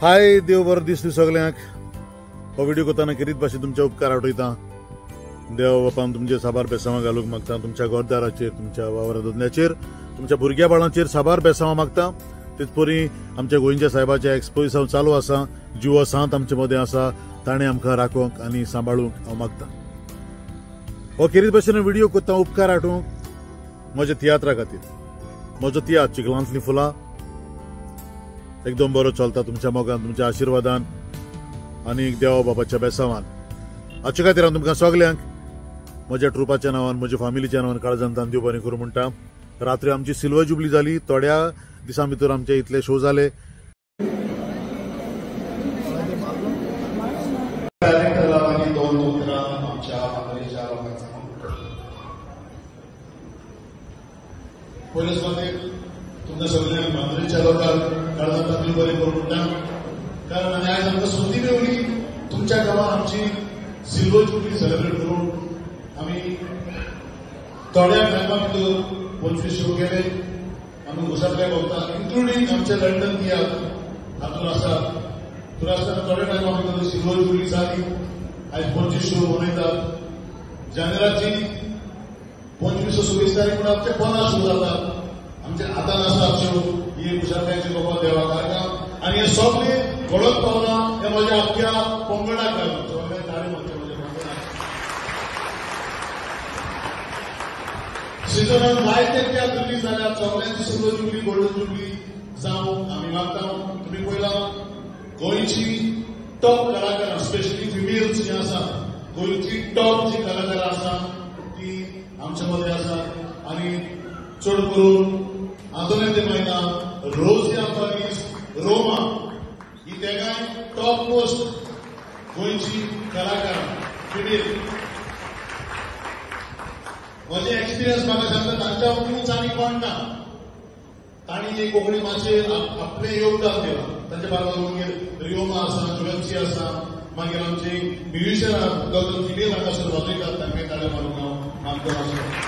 हाय देव बरो दीस सगळ्यांक हो व्हिडिओ करताना किरीत भाशेन तुमचे उपकार आठवयता। देव बापान तुमचे साबार बेसांवां घालूंक मागता, तुमच्या घरदाराचेर, तुमच्या वावरा धंद्याचेर, तुमच्या भुरग्या बाळांचेर साबार बेसांवां मागता। तेच परी आमच्या गोंयच्या साहेबाच्या एक्सपोजिशन चालू आसा, जीव सांत आमचे मदें आसा, ताणें आमकां राखोवंक आनी सांबाळूंक हांव मागता। हो किरीत भाशेन व्हिडिओ करता उपकार आठवूंक म्हज्या तियात्रा खातीर। म्हजो तियात्र चिखलांतलीं फुलां एकदम बरो चलता तुमच्या मोगान, तुमच्या आशिर्वादान आनी देवा बापाच्या बेसांवान। हाचे खातीर हांव तुमकां सगल्यांक म्हज्या ट्रुपाच्या नांवान, म्हज्या फॅमिलीच्या नांवान काळजांतल्यान देव बरें करूं म्हणटा। रात्री आमची सिल्वर जुबली जाली, थोड्या दिसां भितर आमचे इतले शो जाले। तुमच्या सगळ्यांना मांद्रेच्या लोकांक काळजांतल्यान देव बरें करूं म्हणटा। कारण आनी आयज आमकां संदी मेवली तुमच्या गांवांत आमची सिल्वर जुबली सेलिब्रेट करून आमी थोड्या टायमा भितर 25 शो केले। आमी घोसातले भोंवता, इन्क्लुडींग आमचे लंडन तियात्र हातून आसा। तर आसतना थोड्या टायमा भितर सिल्वर जुबली जाली। आयज 25 शो मनयतात। जानेराची 25-26 तारीख म्हणून आमचे 50 शो जातात। आमचे हातान आसा शो ही घोसातल्याची बाबा देवा कारकां आनी हे सगळे घडोवप पावना हे म्हज्या अख्ख्या पंगडाक घालून सगळे ताळे मारचे म्हज्या पंगडाक। सिजनान जायते तियात्र रिलीज जाल्यात, सगळ्यांची सिल्वर जुबली, गोल्डन जुबली जावं आमी मागता। तुमी पळयलां गोंयची टॉप कलाकारां, स्पेशली फिमेल्स जी आसा, गोंयची टॉप जी कलाकारां आसा ती आमच्या मदें आसा। आनी चड करून आदोले ते मायना रोजिया पारीस रोमा ही तेगाय टॉप मोस्ट गोंयची कलाकार फिमेल। म्हजे एक्सपिरियन्स म्हाका सांगता तांच्या उंच आनी कोण ना, तांणी एक कोंकणी भाशेन आपलें योगदान दिलां। तांच्या बाराबर मागीर रियोमा आसा, जुलन्सी आसा, मागीर आमचे म्युजिशियन दोन फिमेल हांगासर वाजयतात, तांकां ताळे मारूंक हांव मागता आसा।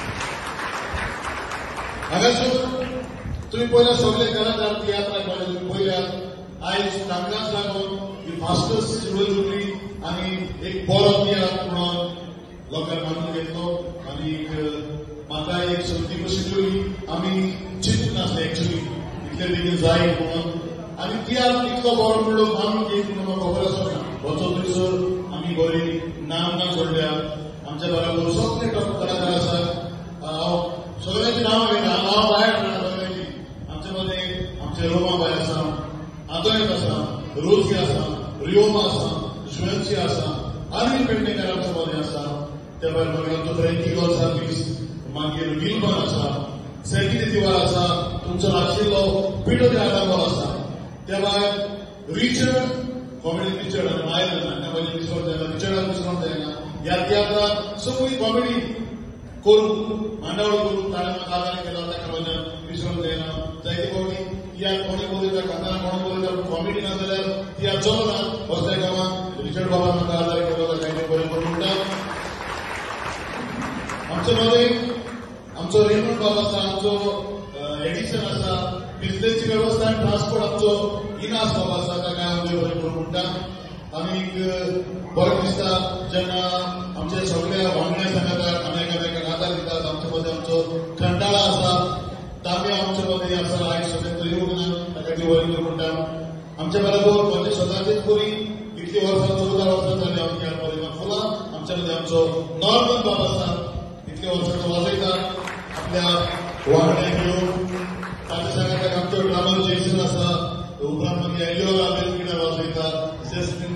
हांगासर तुम्ही पयल्या सगळे कलाकार तियात्राक वाडे तुम्ही पळयल्यात। आयज तांकांच लागून ही फास्टस्ट सिल्वर जुबली आनी एक बरो तियात्र म्हणून लोकांक मानून घेतलो। आनी म्हाका एक संदी कशी जोडी आमी चिंतूंक नासले एक्चुअली इतले बेगीन जाय म्हणून। आनी तियात्र इतलो बरो म्हणून मानून घेत म्हणून म्हाका खबर आसना। वचो थंयसर आमी बरी नामना जोडल्या। आमच्या बरोबर सगळे टॉप कलाकार आसात। हांव सगळ्यांची नांवां घेता, हांव भायर जाणा सगळ्यांची। आमचे रोमा बाय आसा, आदोयत आसा, रोजी आसा, रियोमा आसा, जुलन्सी आसा, आनी पेडणेकर आमच्या मदें आसा। त्या भायर मागीर आमचो फ्रँकी गॉन्साल्वीस, मागीर विल्मन आसा, सेटिनी तिवार आसा, तुमचो लागशिल्लो पिडो दे आदामोल आसा। त्या भायर रिचर्ड, कॉमेडी रिचर्ड आनी मायरन हांकां म्हाजें विसरून जायना, रिचर्डाक विसरून जायना। ह्या तियात्राक सगळी कॉमेडी करून मांडावळ करून ताणें म्हाका आदार केला, ताका म्हाज्यान विसरून जायना। जायती फावटी तियात्र कोणी बोलयता, खाताना कोणी बोलयता, पूण कॉमेडी ना जाल्यार तियात्र चलना। असल्या गांवांत रिचर्ड बाबान म्हाका आदार केलो, ताका हांव बरें करून म्हणटा। आमचे मदें आमचो रेमंड बाब आसा, आमचो एडिसन आसा, बिजनेसची वेवस्था आनी ट्रान्सपोर्ट आमचो इनास बाब आसा, ताका हांव बरें करून म्हणटा। आनीक बरें दिसता जेन्ना आमचे सगळे वांगड्या सांगातात आमी एकामेकांक आदार दितात। आमचे मदें आमचो खंडाळा आसा, तांबे आमचे मदें आसा, आयज सगळे तो येवंक ना, ताका देव बरें करूं म्हणटा। आमचे बरोबर म्हजे सदांचेच बरी इतली वर्सां 14 वर्सां जाली हांव तियात्र वाजयता फुलां। आमचे मदें आमचो नॉर्मन बाब आसा, इतले वर्सां तो वाजयता आपल्या वांगड्याक घेवन। ताचे सांगात आमचो ड्रामर जेसन आसा, उपरांत मागीर एलिओरा बेलकिनार वाजयता, जेस्मिन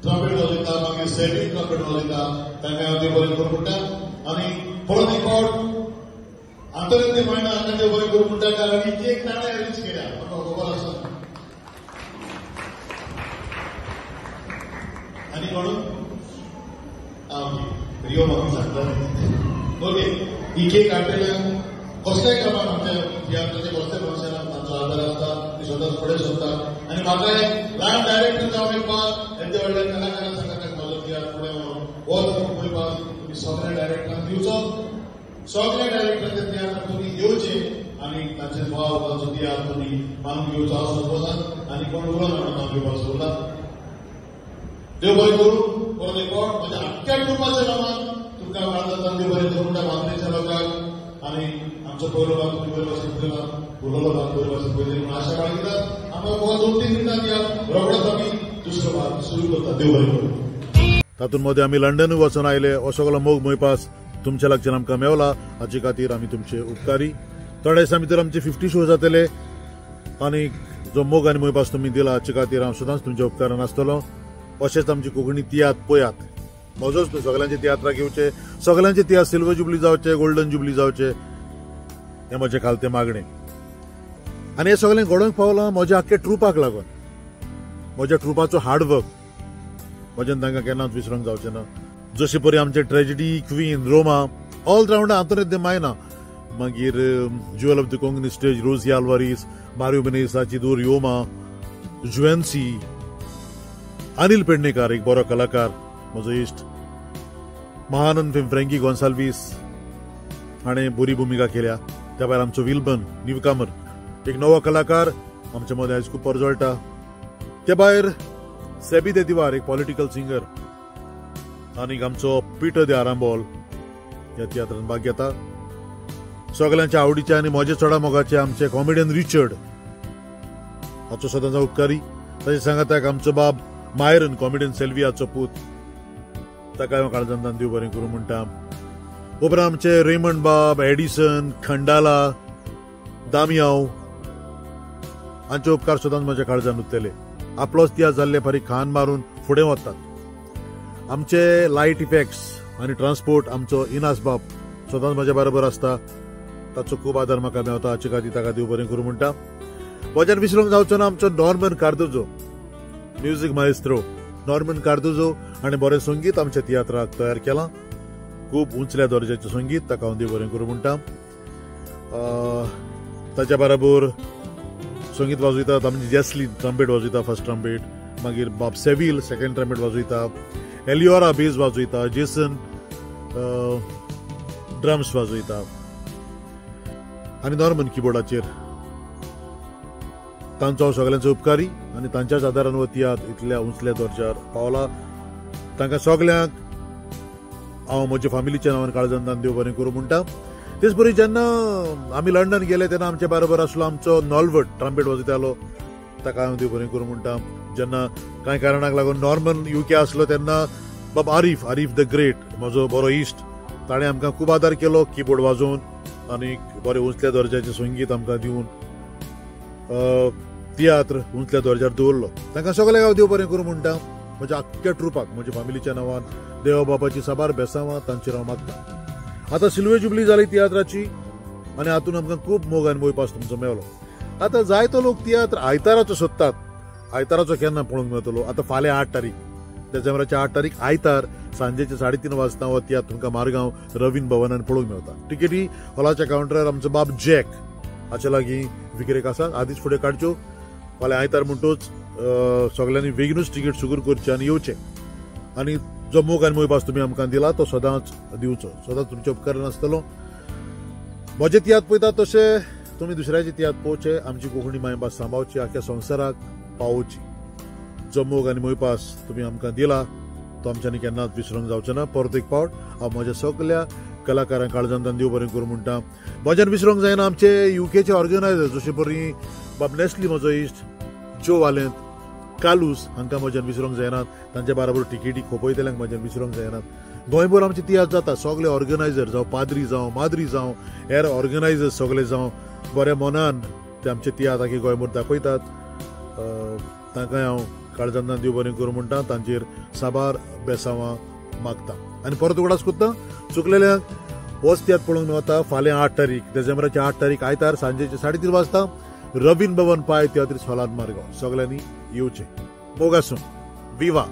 ट्रम्पेट वाजयता, मागीर सेबीन ट्रम्पेट वाजयता, तांकां हांव देव बरें करूं म्हणटा। आनी परत एक फावट आंतरराष्ट्रीय मायना हांकां देव बरें करूं म्हणटा, कारण ही एक ताणें अरेंज केल्या, म्हाका खबर आसा। आनी म्हणून रियो म्हाका सांगता ओके ही केक हाडटल्यांक कसल्याय कामाक आमच्या तियात्राचे कसले फंक्शनाक तांचो आदार आसता, ती सदांच फुडें सरतात। आनी म्हाका एक ल्हान डायरेक्टर जावन येवपाक, येद्या व्हडल्या कलाकारांक सांगतात म्हाजो तियात्र फुडें व्हरून वच पळोवपाक तुमी सगळ्या डायरेक्टरांक दिवचो। सगळ्या डायरेक्टरांचे तियात्र तुमी येवचे आनी तांचे भाव तांचो तियात्र तुमी मानून घेवचो हांव सोदतां। आनी कोण उलोवना म्हणून हांव घेवपाक सोदला. देव बरें करूं. परत एक फावट म्हज्या आख्ख्या कुटुंबाच्या नांवान तुमकां काळजांतल्यान देव बरें करूं म्हणटा बांद्रेच्या लोकांक. आनी आमचो पयलो भाग तुमी बरे भाशेन पळयला, उरलेलो भाग बरे भाशेन पळयले म्हूण आशा बाळगितात. आमकां 2-3 मिनटां या रोखडोच आमी दुसरो भाग सुरू करता. देव बरें करूं. तातूंत मध्ये आमी लंडन वचून आयले. हो सगळो मोग मोयपास तुमच्या लागच्यान आमकां मेवला. हाचे खातीर आमी तुमचे उपकारी. थोड्या दिसां भितर आमचे 50 शो जातले आनी जो मोग आनी मोयपास तुमी दिला हाचे खातीर हांव सदांच तुमच्या उपकारान आसतलो. अशेंच आमची कोंकणी तियात्र पळयात. म्हजोच न्हू, सगळ्यांचे तियात्राक येवचे, सगळ्यांचे तियात्र सिल्वर जुबली जावचे, गोल्डन जुबली जावचे, हें म्हजें खालतें मागणें. आनी हें सगळें घडोवंक पावलां म्हज्या आख्ख्या ट्रुपाक लागून. म्हज्या ट्रुपाचो हार्डवर्क म्हज्यान तांकां केन्नाच विसरूंक जावचें ना. जशे परी आमचे ट्रेजिडी क्वीन रोमा ऑल रावंडर आंतोनी दे मायना, मागीर jewel of the Konkani stage रोजी आल्वारीस, मारियो बेनेसा, चिदूर योमा, जुएन्सी, अनिल पेडणेकार एक बरो कलाकार म्हजो इश्ट, महानंद फ्रँकी गोन्साल्वीस हाणें बरी भुमिका केल्या. त्या भायर आमचो विल्बन न्यूकामर एक नवो कलाकार आमच्या मदें आयज खूब परजळटा. त्या भायर सेबी दे दिवार एक पॉलिटिकल सिंगर आनीक आमचो पिटर दे आरांबोल ह्या तियात्रांत भाग घेता. सगळ्यांच्या आवडीचे आनी म्हजे चडा मोगाचे आमचे कॉमेडियन रिचर्ड हाचो सदांचो उपकारी. तशें सांगता आमचो बाब मायरन कॉमेडियन सेल्वियाचो पूत, ताका हांव काळजांतल्यान देव बरें करूं म्हणटा. उपरांत आमचे रेमंड बाब, एडिसन, खंडाला, दामियाव हांचे उपकार सदांच म्हज्या काळजांत उरतले. आपलोच तियात्र जाल्ले फारीक खान मारून फुडें वतात. आमचे लायट इफेक्ट्स आनी ट्रान्सपोर्ट आमचो इनास बाब सदांच म्हज्या बरोबर आसता. ताचो खूब आदार म्हाका मेवता. हाचे खातीर ताका देव बरें करूं म्हणटा. म्हज्यान विसरूंक जावचो ना आमचो Norman Cardozo, music Maestro Norman Cardozo हाणें बरें संगीत आमच्या तियात्राक तयार केलां. खूब उंचल्या दर्जाचें संगीत, ताका हांव देव बरें करूं म्हणटा. ताच्या बरोबर संगीत वाजयतात आमची जॅस्लीन ट्रम्पेट वाजयता, फर्स्ट ट्रम्पेट, मागीर बाब सेविल सेकंड ट्रम्पेट वाजयता, एलिओरा बेज वाजयता, जेसन ड्रम्स वाजयता आनी नॉर्मन कीबोर्डाचेर. तांचो हांव सगळ्यांचो उपकारी आनी तांच्याच आदारान हो तियात्र इतल्या उंचल्या दर्ज्यार पावला. तांकां सगळ्यांक हांव म्हज्या फॅमिलीच्या नांवान काळजांतल्यान देव बरें करूं म्हणटा. तेच बरी जेन्ना आमी लंडन गेले तेन्ना आमचे बरोबर आसलो आमचो नॉल्वर्ट ट्रम्पेट वाजयतालो, ताका हांव देव बरें करूं म्हणटा. जेन्ना कांय कारणाक लागून नॉर्मन UK आसलो तेन्ना बाब आरीफ द ग्रेट म्हजो बरो इश्ट, ताणें आमकां खूब आदार केलो कीबोर्ड वाजोवन आनी बरें उंचल्या दर्ज्याचें संगीत आमकां दिवन तियात्र उंचल्या दर्ज्यार दवरलो. तांकां सगळ्यांक हांव देव बरें करूं म्हणटा. म्हज्या आख्ख्या ट्रुपाक म्हज्या फॅमिलीच्या नांवान देवा बाबाची साबार बेसांवां तांचेर हांव मागता. आतां सिल्वर जुबली जाली तियात्राची आनी हातूंत आमकां खूब मोग आनी मोयपास तुमचो मेवलो. आतां जायतो लोक तियात्र आयताराचो सोदतात. आयताराचो केन्ना पळोवंक मेळटलो? आतां फाल्यां 8 तारीख, डिसेंबराच्या 8 तारीख आयतार सांजेचे 3:30 वाजता हो तियात्र तुमकां मारगांव रवीन भवनान पळोवंक मेळटा. तिकेटी हॉलाच्या कावंटरार आमचो बाब जॅक हाचे लागीं विक्रेक आसात. आदींच फुडें काडच्यो. फाल्यां आयतार म्हणटूच सगळ्यांनी बेगीनूच तिकेट सुगूर करचे आनी येवचे. आनी जो मोग आनी मोयपास तुमी आमकां दिला तो सदांच दिवचो. सदांच तुमचे उपकारान आसतलो. म्हजे तियात्र पळयतात तशें तुमी दुसऱ्याचे तियात्र पळोवचे. आमची कोंकणी मायभास सांबाळची, आख्या संवसाराक पावोवची. जो मोग आनी मोयपास तुमी आमकां दिला तो आमच्यांनी केन्नाच विसरूंक जावचो ना. परत एक फावट हांव म्हज्या सगळ्या कलाकारांक काळजांतल्यान देव बरें करूं म्हणटा. म्हज्यान विसरूंक जायना आमचे UKचे ऑर्गनायझर जशे परी बाब नेस्ली म्हजो इश्ट, जो वालेंत, कालूस हांकां म्हज्यान विसरूंक जायनात. तांचे बरोबर टिकेटी खोपयतल्यांक म्हज्यान विसरूंक जायनात. गोंयभर आमचे तियात्र जाता. सगळे ऑर्गनायझर जावं पाद्री जावं माद्री जावं हेर ऑर्गनायझर्स सगळे जावं बऱ्या मनान ते आमचे तियात्र आख्खे गोंयभर दाखयतात. तांकांय हांव काळजांतल्यान देव बरें करूं म्हणटा. तांचेर साबार बेसांवां मागता. आनी परत उगडास कोत्ता चुकलेल्यांक होच तियात्र पळोवंक मेळटा फाल्यां 8 तारीख, डिसेंबराची 8 तारीख आयतार सांजेचे 3:30 वाजता रवीन भवन पाय तियात्रीस हॉलांत मारगांव. सगळ्यांनी येवचें. मोग आसूं. विवा.